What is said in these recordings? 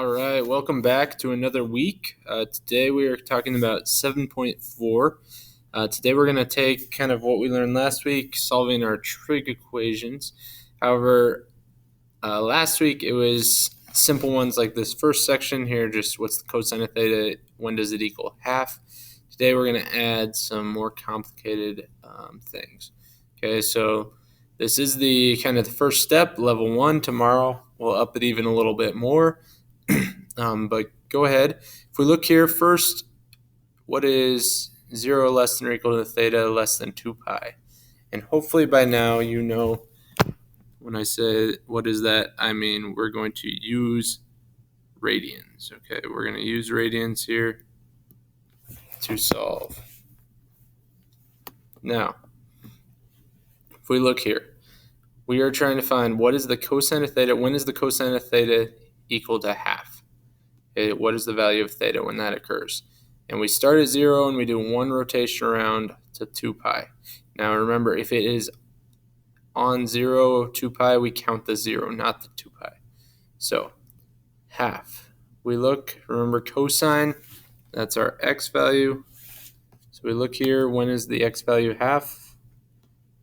All right, welcome back to another week. Today we are talking about 7.4. Today we're going to take kind of what we learned last week, solving our trig equations. However, last week it was simple ones like this first section here, just what's the cosine of theta, when does it equal half. Today we're going to add some more complicated things. Okay, so this is the kind of the first step, level 1. Tomorrow we'll up it even a little bit more. But go ahead. If we look here first, what is 0 less than or equal to theta less than 2 pi? And hopefully by now you know when I say what is that, I mean we're going to use radians. Okay, we're going to use radians here to solve. Now, if we look here, we are trying to find what is the cosine of theta, when is the cosine of theta equal to half? Okay, what is the value of theta when that occurs? And we start at 0 and we do one rotation around to 2 pi. Now remember, if it is on 0, 2 pi, we count the 0, not the 2 pi. So half. We look, remember cosine, that's our x value. So we look here, when is the x value half?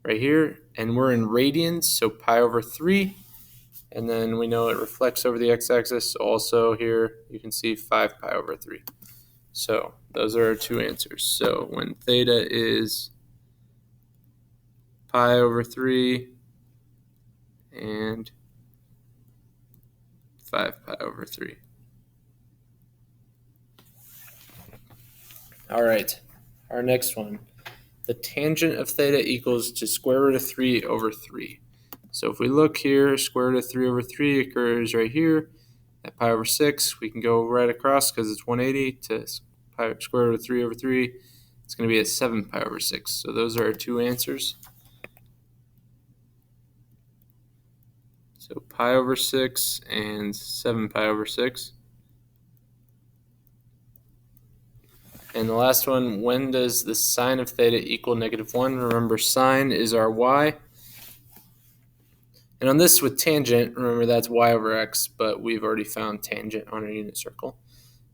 Right here, and we're in radians, so pi over 3. And then we know it reflects over the x-axis. So also here you can see 5 pi over 3. So those are our two answers. So when theta is pi over 3 and 5 pi over 3. All right, our next one. The tangent of theta equals to square root of 3 over 3. So if we look here, square root of 3 over 3 occurs right here at pi over 6. We can go right across because it's 180 to square root of 3 over 3. It's going to be at 7 pi over 6. So those are our two answers. So pi over 6 and 7 pi over 6. And the last one, when does the sine of theta equal -1? Remember, sine is our y. And on this with tangent, remember that's y over x, but we've already found tangent on our unit circle.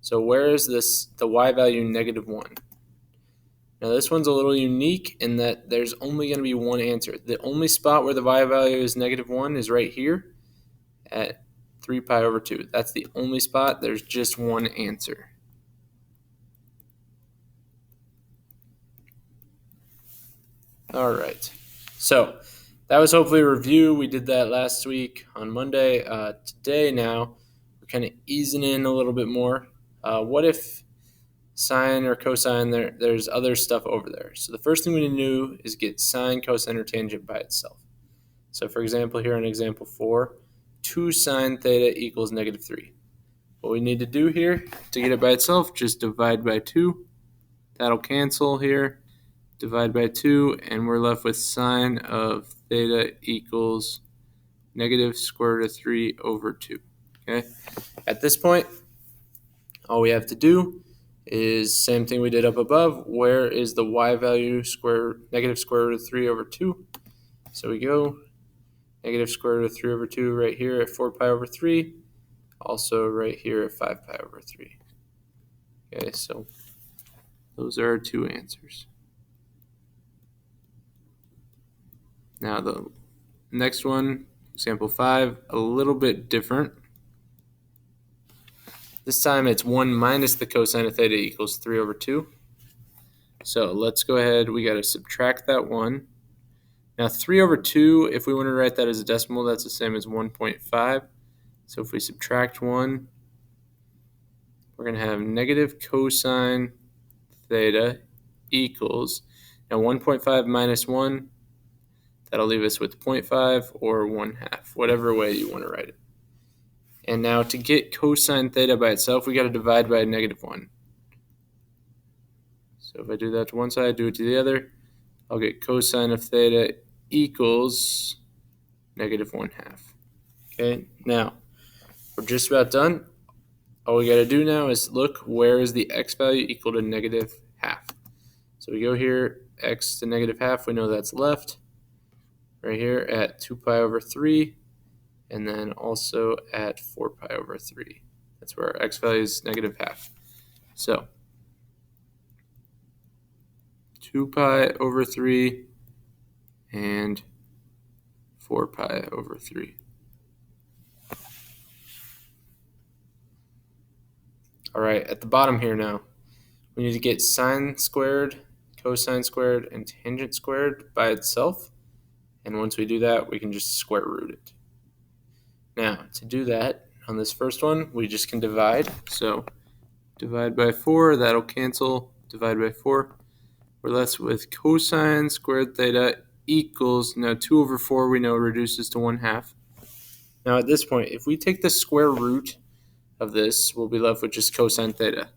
So where is the y value -1? Now this one's a little unique in that there's only going to be one answer. The only spot where the y value is -1 is right here at 3 pi over 2. That's the only spot. There's just one answer. All right. So that was hopefully a review. We did that last week on Monday. Today now we're kind of easing in a little bit more. What if sine or cosine, there's other stuff over there? So the first thing we need to do is get sine, cosine, or tangent by itself. So for example, here in example 4, 2 sine theta equals -3. What we need to do here to get it by itself, just divide by 2. That'll cancel here. Divide by 2, and we're left with sine of theta equals -square root of 3 over 2. Okay. At this point, all we have to do is same thing we did up above. Where is the y value? -square root of 3 over 2. So we go -square root of 3 over 2 right here at 4 pi over 3. Also right here at 5 pi over 3. Okay, so those are our two answers. Now the next one, example 5, a little bit different. This time it's 1 minus the cosine of theta equals 3 over 2. So let's go ahead, we got to subtract that 1. Now 3 over 2, if we want to write that as a decimal, that's the same as 1.5. So if we subtract 1, we're going to have negative cosine theta equals, now 1.5 minus 1, that'll leave us with 0.5 or 1/2, whatever way you want to write it. And now to get cosine theta by itself, we got to divide by -1. So if I do that to one side, do it to the other, I'll get cosine of theta equals -1/2. Okay, now we're just about done. All we got to do now is look, where is the x value equal to -1/2. So we go here, x to -1/2, we know that's left. Right here at 2 pi over 3, and then also at 4 pi over 3. That's where our x value is negative half. So 2 pi over 3 and 4 pi over 3. All right, at the bottom here now, we need to get sine squared, cosine squared, and tangent squared by itself. And once we do that, we can just square root it. Now, to do that, on this first one, we just can divide. So divide by 4, that'll cancel. Divide by 4. We're left with cosine squared theta equals, now 2 over 4 we know reduces to 1/2. Now at this point, if we take the square root of this, we'll be left with just cosine theta.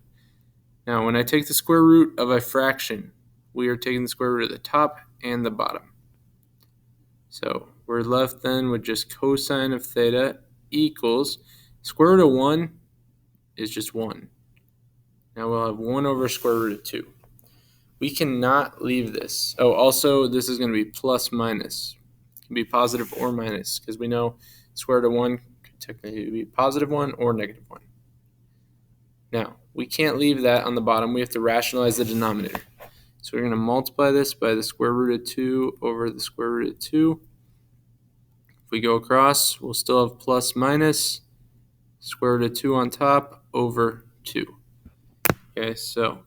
Now when I take the square root of a fraction, we are taking the square root of the top and the bottom. So we're left then with just cosine of theta equals, square root of 1 is just 1. Now we'll have 1 over square root of 2. We cannot leave this. Oh, also this is going to be plus minus. It can be positive or minus because we know square root of 1 could technically be positive 1 or negative 1. Now, we can't leave that on the bottom. We have to rationalize the denominator. So we're going to multiply this by the square root of 2 over the square root of 2. If we go across, we'll still have plus minus square root of 2 on top over 2. Okay, so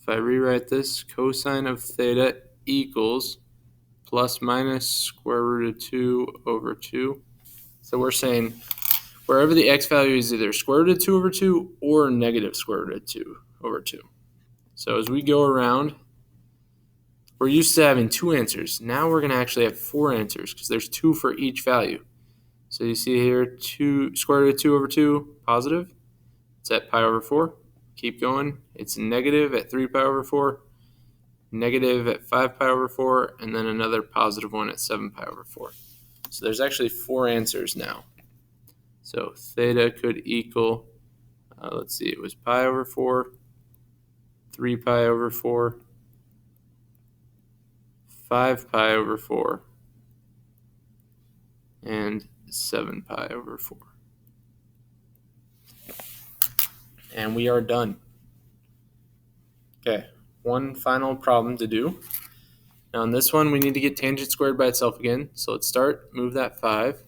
if I rewrite this, cosine of theta equals plus minus square root of 2 over 2. So we're saying wherever the x value is either square root of 2 over 2 or negative square root of 2 over 2. So as we go around, we're used to having 2 answers. Now we're going to actually have 4 answers because there's 2 for each value. So you see here, 2 square root of 2 over 2, positive. It's at pi over 4. Keep going. It's negative at 3 pi over 4, negative at 5 pi over 4, and then another positive one at 7 pi over 4. So there's actually 4 answers now. So theta could equal, let's see, it was pi over 4, 3 pi over 4, 5 pi over 4, and 7 pi over 4. And we are done. Okay, one final problem to do. Now on this one, we need to get tangent squared by itself again. So let's start, move that 5,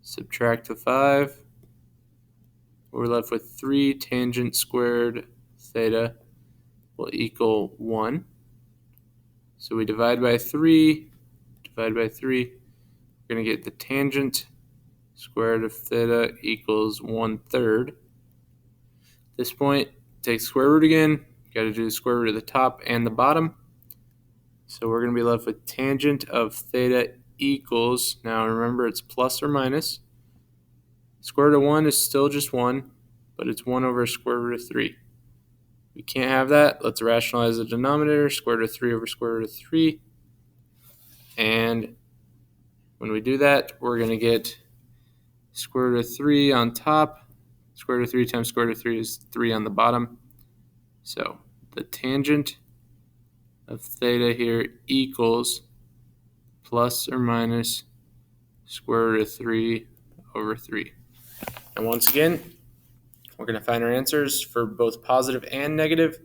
subtract the 5. We're left with 3 tangent squared theta will equal 1. So we divide by 3, divide by 3. We're going to get the tangent squared of theta equals 1/3. At this point, take square root again. You got to do the square root of the top and the bottom. So we're going to be left with tangent of theta equals, now remember it's plus or minus. Square root of 1 is still just 1, but it's 1 over square root of 3. We can't have that. Let's rationalize the denominator. Square root of 3 over square root of 3. And when we do that, we're going to get square root of 3 on top. Square root of 3 times square root of 3 is 3 on the bottom. So the tangent of theta here equals plus or minus square root of 3 over 3. And once again, we're going to find our answers for both positive and negative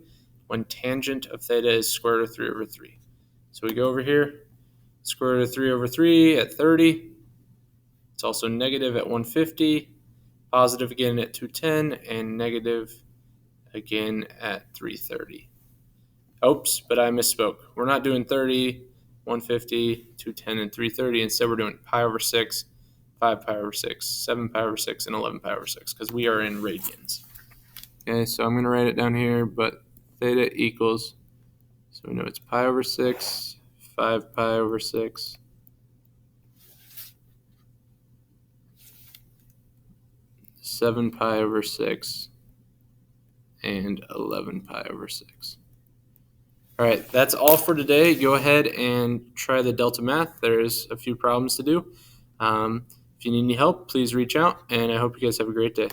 when tangent of theta is square root of 3 over 3. So we go over here, square root of 3 over 3 at 30. It's also negative at 150, positive again at 210, and negative again at 330. Oops, but I misspoke. We're not doing 30, 150, 210, and 330. Instead, we're doing pi over 6, 5 pi over 6, 7 pi over 6, and 11 pi over 6 because we are in radians. Okay, so I'm going to write it down here, but theta equals, so we know it's pi over 6, 5 pi over 6, 7 pi over 6, and 11 pi over 6. All right, that's all for today. Go ahead and try the delta math. There's a few problems to do. If you need any help, please reach out, and I hope you guys have a great day.